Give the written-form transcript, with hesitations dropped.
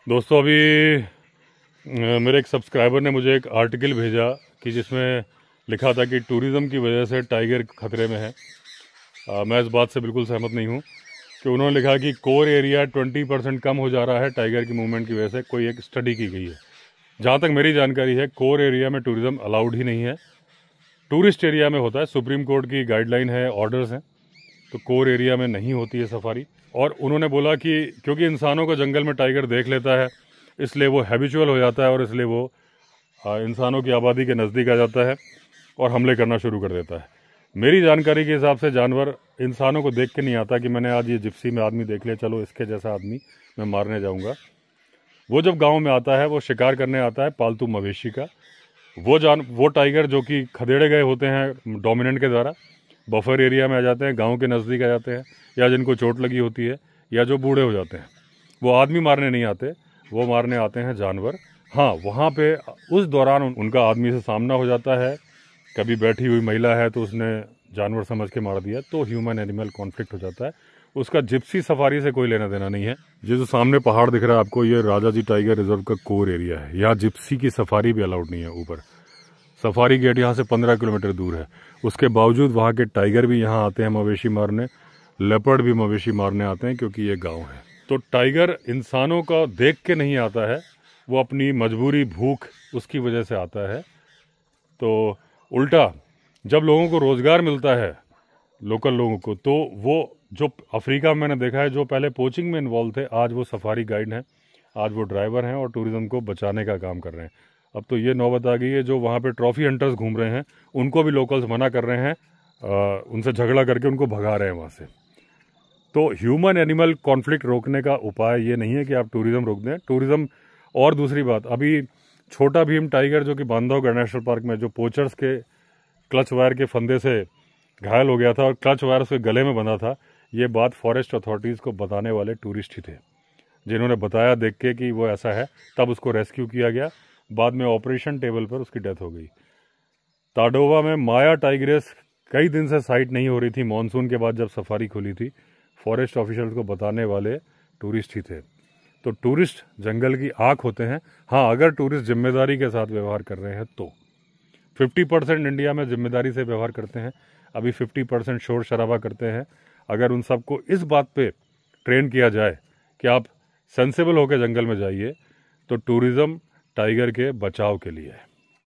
दोस्तों अभी मेरे एक सब्सक्राइबर ने मुझे एक आर्टिकल भेजा कि जिसमें लिखा था कि टूरिज़्म की वजह से टाइगर खतरे में है। मैं इस बात से बिल्कुल सहमत नहीं हूं कि उन्होंने लिखा कि कोर एरिया 20% कम हो जा रहा है टाइगर की मूवमेंट की वजह से। कोई एक स्टडी की गई है। जहां तक मेरी जानकारी है कोर एरिया में टूरिज़्म अलाउड ही नहीं है। टूरिस्ट एरिया में होता है, सुप्रीम कोर्ट की गाइडलाइन है, ऑर्डर्स हैं, तो कोर एरिया में नहीं होती है सफारी। और उन्होंने बोला कि क्योंकि इंसानों को जंगल में टाइगर देख लेता है इसलिए वो हैबिचुअल हो जाता है और इसलिए वो इंसानों की आबादी के नज़दीक आ जाता है और हमले करना शुरू कर देता है। मेरी जानकारी के हिसाब से जानवर इंसानों को देख के नहीं आता कि मैंने आज ये जिप्सी में आदमी देख लिया, चलो इसके जैसा आदमी मैं मारने जाऊंगा। वो जब गांव में आता है वो शिकार करने आता है पालतू मवेशी का। वो टाइगर जो कि खदेड़े गए होते हैं डोमिनेंट के द्वारा, बफर एरिया में आ जाते हैं, गांव के नज़दीक आ जाते हैं, या जिनको चोट लगी होती है या जो बूढ़े हो जाते हैं, वो आदमी मारने नहीं आते, वो मारने आते हैं जानवर। हाँ, वहाँ पे उस दौरान उनका आदमी से सामना हो जाता है। कभी बैठी हुई महिला है तो उसने जानवर समझ के मार दिया, तो ह्यूमन एनिमल कॉन्फ्लिक्ट हो जाता है। उसका जिप्सी सफारी से कोई लेना देना नहीं है। ये जो सामने पहाड़ दिख रहा है आपको, ये राजा जी टाइगर रिजर्व का कोर एरिया है। यहाँ जिप्सी की सफारी भी अलाउड नहीं है। ऊपर सफारी गेट यहाँ से 15 किलोमीटर दूर है। उसके बावजूद वहाँ के टाइगर भी यहाँ आते हैं मवेशी मारने, लेपर्ड भी मवेशी मारने आते हैं, क्योंकि ये गांव है। तो टाइगर इंसानों का देख के नहीं आता है, वो अपनी मजबूरी, भूख, उसकी वजह से आता है। तो उल्टा जब लोगों को रोज़गार मिलता है, लोकल लोगों को, तो वो जो अफ्रीका में मैंने देखा है जो पहले पोचिंग में इन्वॉल्व थे, आज वो सफारी गाइड हैं, आज वो ड्राइवर हैं और टूरिज़्म को बचाने का काम कर रहे हैं। अब तो ये नौबत आ गई है जो वहाँ पे ट्रॉफी हंटर्स घूम रहे हैं उनको भी लोकल्स मना कर रहे हैं, उनसे झगड़ा करके उनको भगा रहे हैं वहाँ से। तो ह्यूमन एनिमल कॉन्फ्लिक्ट रोकने का उपाय ये नहीं है कि आप टूरिज़्म रोक दें। टूरिज़्म, और दूसरी बात, अभी छोटा भीम टाइगर जो कि बांधवगढ़ नेशनल पार्क में जो पोचर्स के क्लच वायर के फंदे से घायल हो गया था और क्लच वायर उसके गले में बंधा था, ये बात फॉरेस्ट अथॉरिटीज़ को बताने वाले टूरिस्ट ही थे, जिन्होंने बताया देख के कि वो ऐसा है, तब उसको रेस्क्यू किया गया। बाद में ऑपरेशन टेबल पर उसकी डेथ हो गई। ताडोवा में माया टाइग्रेस कई दिन से साइट नहीं हो रही थी। मॉनसून के बाद जब सफारी खुली थी, फॉरेस्ट ऑफिशियल्स को बताने वाले टूरिस्ट ही थे। तो टूरिस्ट जंगल की आंख होते हैं। हाँ, अगर टूरिस्ट जिम्मेदारी के साथ व्यवहार कर रहे हैं तो 50% इंडिया में जिम्मेदारी से व्यवहार करते हैं, अभी 50% शोर शराबा करते हैं। अगर उन सबको इस बात पे ट्रेन किया जाए कि आप सेंसिबल होकर जंगल में जाइए, तो टूरिज़्म टाइगर के बचाव के लिए है।